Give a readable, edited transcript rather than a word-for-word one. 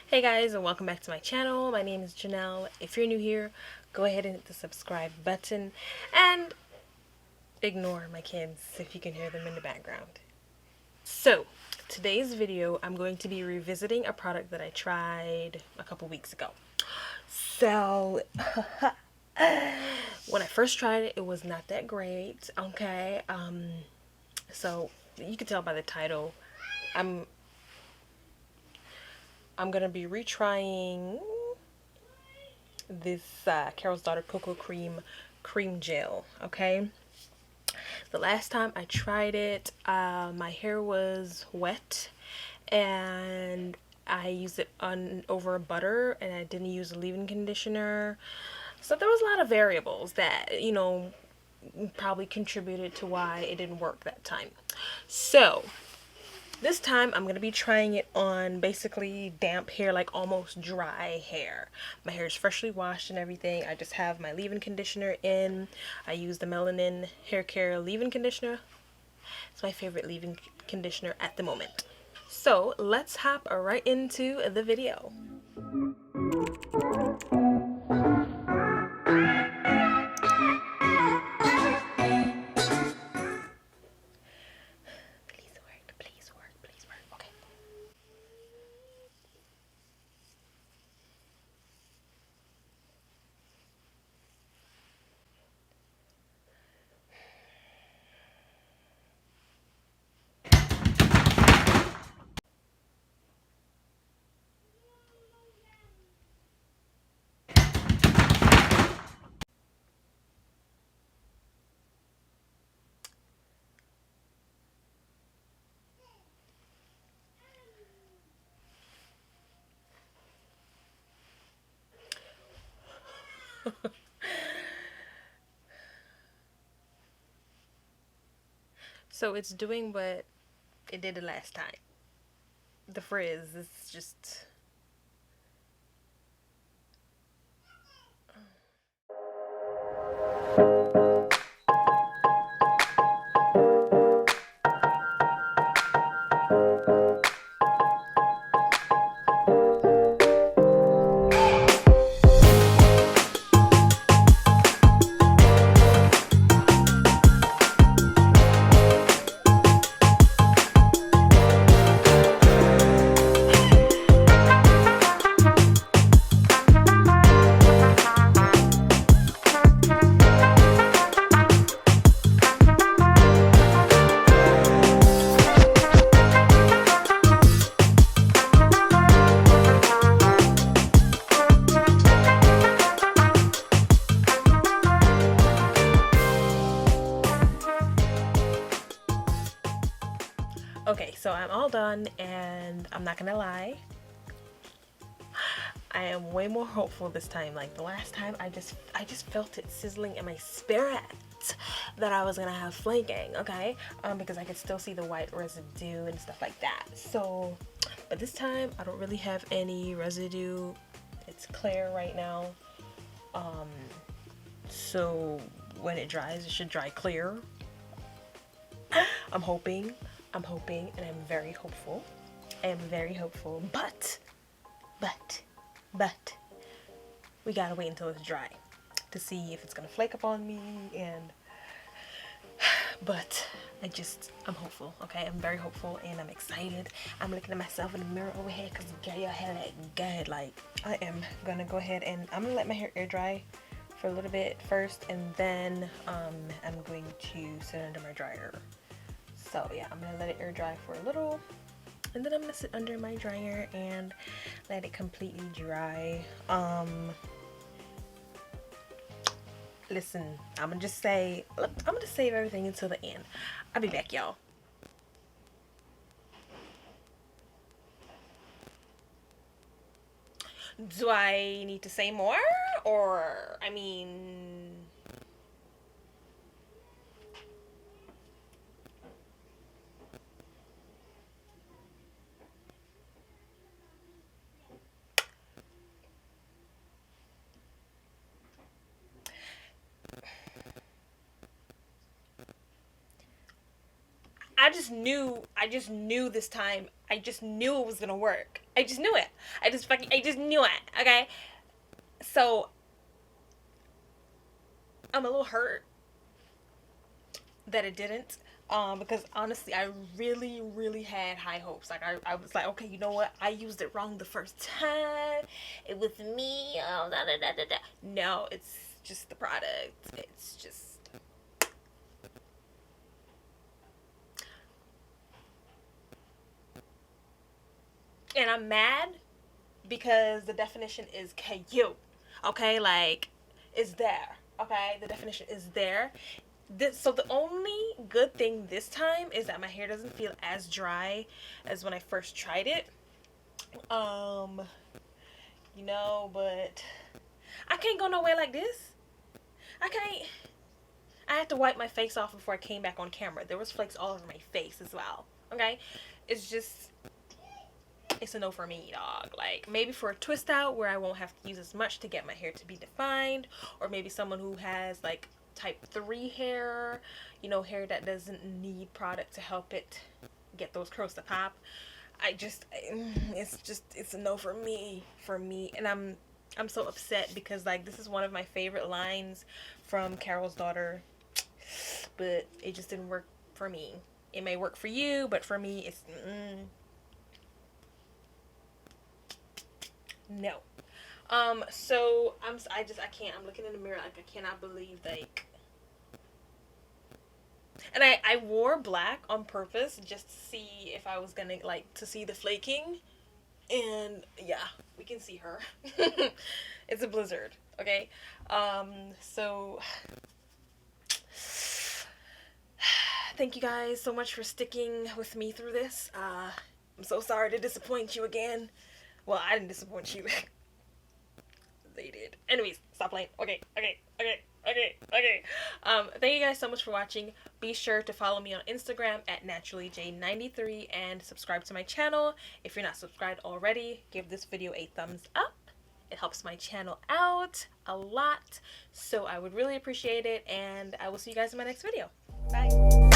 Hey guys, and welcome back to my channel. My name is Janelle. If you're new here, go ahead and hit the subscribe button and ignore my kids if you can hear them in the background. So, today's video, I'm going to be revisiting a product that I tried a couple weeks ago. So, when I first tried it, it was not that great, okay? So you can tell by the title, I'm gonna be retrying this Carol's Daughter Cocoa Cream Gel. Okay, the last time I tried it, my hair was wet, and I used it on over butter, and I didn't use a leave-in conditioner. So there was a lot of variables that probably contributed to why it didn't work that time. So this time I'm going to be trying it on basically damp hair, like almost dry hair. My hair is freshly washed and everything. I just have my leave-in conditioner in. I use the Melanin Hair Care leave-in conditioner. It's my favorite leave-in conditioner at the moment. So let's hop right into the video. Please work, please work, please work. Okay. So it's doing what it did the last time. The frizz is just... Okay, so I'm all done, and I'm not gonna lie, I am way more hopeful this time. Like the last time, I just felt it sizzling in my spirit that I was gonna have flaking. Okay, because I could still see the white residue and stuff like that. So, but this time I don't really have any residue. It's clear right now. So when it dries, it should dry clear. I'm hoping, and I'm very hopeful. I am very hopeful, but we gotta wait until it's dry to see if it's gonna flake up on me. And but I'm hopeful. Okay, I'm very hopeful, and I'm excited. I'm looking at myself in the mirror over here because girl, your hair look good. Like, I am gonna go ahead and I'm gonna let my hair air dry for a little bit first, and then I'm going to sit under my dryer. So yeah, I'm gonna let it air dry for a little, and then I'm gonna sit under my dryer and let it completely dry. Listen, I'm gonna save everything until the end. I'll be back, y'all. Do I need to say more? Or, I mean... I just knew this time I just knew it was gonna work. I just knew it. I just knew it. Okay. So I'm a little hurt that it didn't. Because honestly, I really, really had high hopes. Like I was like, okay, you know what? I used it wrong the first time. It was me. Oh, da, da, da, da, da. No, it's just the product. It's just. And I'm mad because the definition is cute. Okay, like it's there. Okay, the definition is there. So the only good thing this time is that my hair doesn't feel as dry as when I first tried it. Um, but I can't go nowhere like this. I can't. I had to wipe my face off before I came back on camera. There was flakes all over my face as well. Okay, it's just it's a no for me, dog. Like maybe for a twist out where I won't have to use as much to get my hair to be defined, or maybe someone who has like type 3 hair, hair that doesn't need product to help it get those curls to pop. It's a no for me, and I'm so upset because like this is one of my favorite lines from Carol's Daughter, but it just didn't work for me. It may work for you, but for me it's no. So I can't. I'm looking in the mirror like I cannot believe like. And I wore black on purpose just to see if I was gonna like to see the flaking, and yeah, we can see her. It's a blizzard. Okay. So thank you guys so much for sticking with me through this. I'm so sorry to disappoint you again. Well, I didn't disappoint you. They did. Anyways, stop playing. Okay. Thank you guys so much for watching. Be sure to follow me on Instagram at naturallyj93 and subscribe to my channel. If you're not subscribed already, give this video a thumbs up. It helps my channel out a lot, so I would really appreciate it, and I will see you guys in my next video. Bye.